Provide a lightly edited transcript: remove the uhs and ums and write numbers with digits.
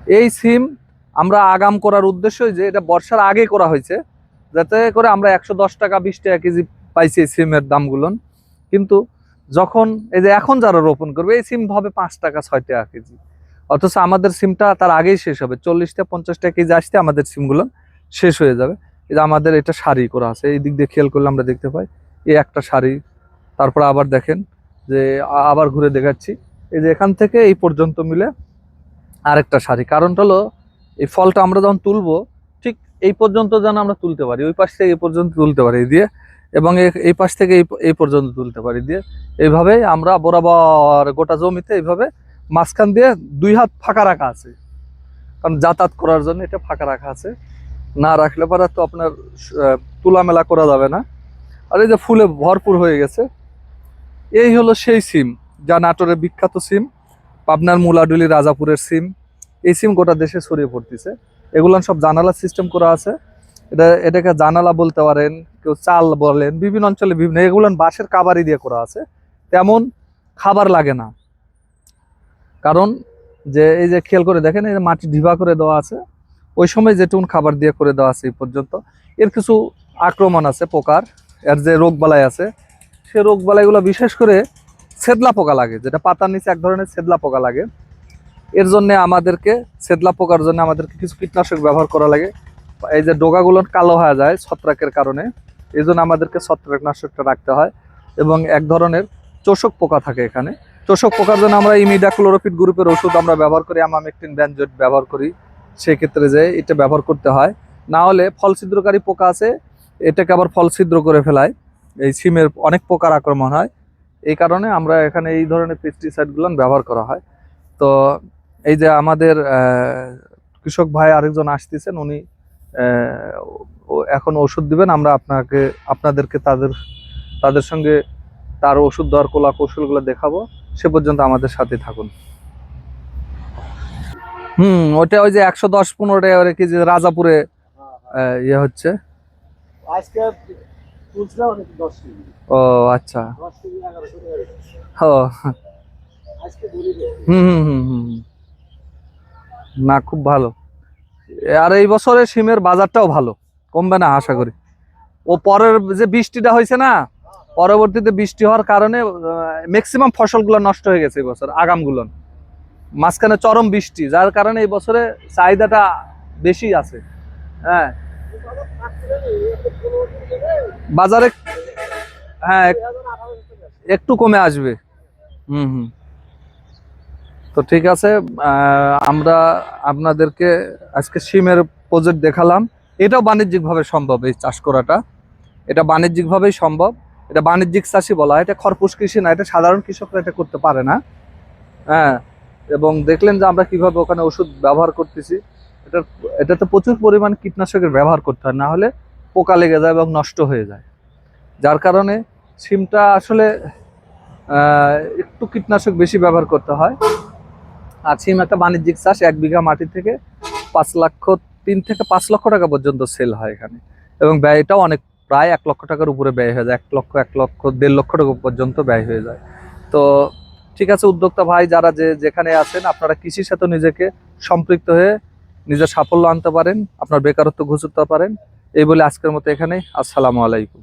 এই সিম আমরা আগাম করার উদ্দেশ্য যে এটা বর্ষার আগে করা হয়েছে, যাতে করে আমরা 110 টাকা 20 টাকা কেজি পাইছি এই সিমের দামগুলো। কিন্তু যখন এই যে এখন যারা রোপণ করবে এই সিম হবে 5 টাকা 6 টাকা কেজি, অথচ আমাদের সিমটা তার আগেই শেষ হবে, 40 টাকা 50 টাকা কেজি আসতে আমাদের সিমগুলো শেষ হয়ে যাবে। এই যে আমাদের এটা সারি করা আছে, এই দিক দিয়ে খেয়াল করলে আমরা দেখতে পাই এই একটা সারি। তারপর আবার দেখেন যে আবার ঘুরে দেখাচ্ছি, এই যে এখান থেকে এই পর্যন্ত মিলে আরেকটা সারি। কারণটা হলো এই ফলটা আমরা যখন তুলবো ঠিক এই পর্যন্ত যেন আমরা তুলতে পারি, ওই পাশ থেকে এই পর্যন্ত তুলতে পারি দিয়ে, এবং এই পাশ থেকে এই পর্যন্ত তুলতে পারি দিয়ে, এইভাবে আমরা বরাবর গোটা জমিতে এইভাবে মাঝখান দিয়ে 2 হাত ফাঁকা রাখা আছে, কারণ যাতায়াত করার জন্য এটা ফাঁকা রাখা আছে। না রাখলে পরে তো আপনার তুলামেলা করা যাবে না। আর এই যে ফুলে ভরপুর হয়ে গেছে, এই হলো সেই সিম যা নাটোরের বিখ্যাত সিম, পাবনার মুলাডুলি রাজাপুরের সিম। এই সিম গোটা দেশে ছড়িয়ে পড়তেছে। এগুলো সব জানালা সিস্টেম করা আছে, এটাকে জানালা বলতে পারেন, কেউ চাল বলেন, বিভিন্ন অঞ্চলে বিভিন্ন। এগুলো বাঁশের কাবারি দিয়ে করা আছে, তেমন খাবার লাগে না। কারণ যে এই যে খেয়াল করে দেখেন, এই যে মাটি ঢিবা করে দেওয়া আছে, ওই সময় যেটুকুন খাবার দিয়ে করে দেওয়া আছে এই পর্যন্ত। এর কিছু আক্রমণ আছে পোকার, এর যে রোগ বালাই আছে, সে রোগ বালাইগুলো বিশেষ করে ছেদলা পোকা লাগে, যেটা পাতার নিচে এক ধরনের ছেদলা পোকা লাগে। এর জন্য আমাদেরকে, ছেদলা পোকার জন্য আমাদেরকে কিছু কীটনাশক ব্যবহার করা লাগে। এই যে ডোগাগুলো কালো হয়ে যায় ছত্রাকের কারণে, এই জন্য আমাদেরকে ছত্রাকনাশকটা রাখতে হয়। এবং এক ধরনের চোষক পোকা থাকে এখানে, চোষক পোকার জন্য আমরা ইমিডাক্লোরোপিড গ্রুপের ওষুধ আমরা ব্যবহার করি, আমামেকটিন বেনজয়েড ব্যবহার করি। সেক্ষেত্রে যে এটা ব্যবহার করতে হয়, না হলে ফল ছিদ্রকারী পোকা আছে, এটাকে আবার ফল ছিদ্র করে ফেলায়। এই সিমের অনেক পোকার আক্রমণ হয়, এই কারণে আমরা এখানে এই ধরনের পেস্টিসাইডগুলো ব্যবহার করা হয়। তো এই যে আমাদের কৃষক ভাই আরেকজন আসতেছেন, উনি এখন ওষুধ দিবেন। আমরা আপনাদেরকে তাদের সঙ্গে তার ওষুধ দেওয়ার কৌশলগুলো দেখাবো। সে পর্যন্ত আমাদের সাথে থাকুন। ওটা ওই যে 110-15 টাকা করে কেজি রাজাপুরে ইয়ে হচ্ছে। ও আচ্ছা, ও না, খুব ভালো। আর এই বছরে সিমের বাজারটাও ভালো, কমবে না আশা করি। ও পরের যে বৃষ্টিটা হয়েছে না, পরবর্তীতে বৃষ্টি হওয়ার কারণে ম্যাক্সিমাম ফসলগুলো নষ্ট হয়ে গেছে এই বছর, আগামগুলো। মাঝখানে চরম বৃষ্টি, যার কারণে এই বছরে চাহিদাটা বেশি আছে। হ্যাঁ, বাজারে, হ্যাঁ, একটু কমে আসবে। হুম। তো ঠিক আছে, আমরা আপনাদেরকে আজকে সিমের প্রজেক্ট দেখালাম। এটাও বাণিজ্যিকভাবে সম্ভব, এই চাষ করাটা এটা বাণিজ্যিকভাবেই সম্ভব। এটা বাণিজ্যিক চাষি বলা হয়, এটা খরপোশ কৃষি না, এটা সাধারণ কৃষকরা এটা করতে পারে না। হ্যাঁ, এবং দেখলেন যে আমরা কিভাবে ওখানে ওষুধ ব্যবহার করতেছি। এটাতে প্রচুর পরিমাণ কীটনাশকের ব্যবহার করতে হয়, না হলে পোকা লেগে যায় এবং নষ্ট হয়ে যায়। যার কারণে সিমটা আসলে একটু কীটনাশক বেশি ব্যবহার করতে হয়। আর সিম একটা বাণিজ্যিক চাষ, 1 বিঘা মাটি থেকে 3 থেকে 5 লক্ষ টাকা পর্যন্ত সেল হয় এখানে, এবং ব্যয়টাও অনেক, প্রায় 1 লক্ষ টাকার উপরে ব্যয় হয়ে যায়, 1 লক্ষ 1.5 লক্ষ টাকা পর্যন্ত ব্যয় হয়ে যায়। তো ঠিক আছে, উদ্যোক্তা ভাই যারা যেখানে আছেন, আপনারা কৃষির সাথে নিজেকে সম্পৃক্ত হয়ে নিজের সাফল্য আনতে পারেন, আপনার বেকারত্ব ঘুচাতে পারেন। এই বলে আজকের মতো এখানেই। আসসালামু আলাইকুম।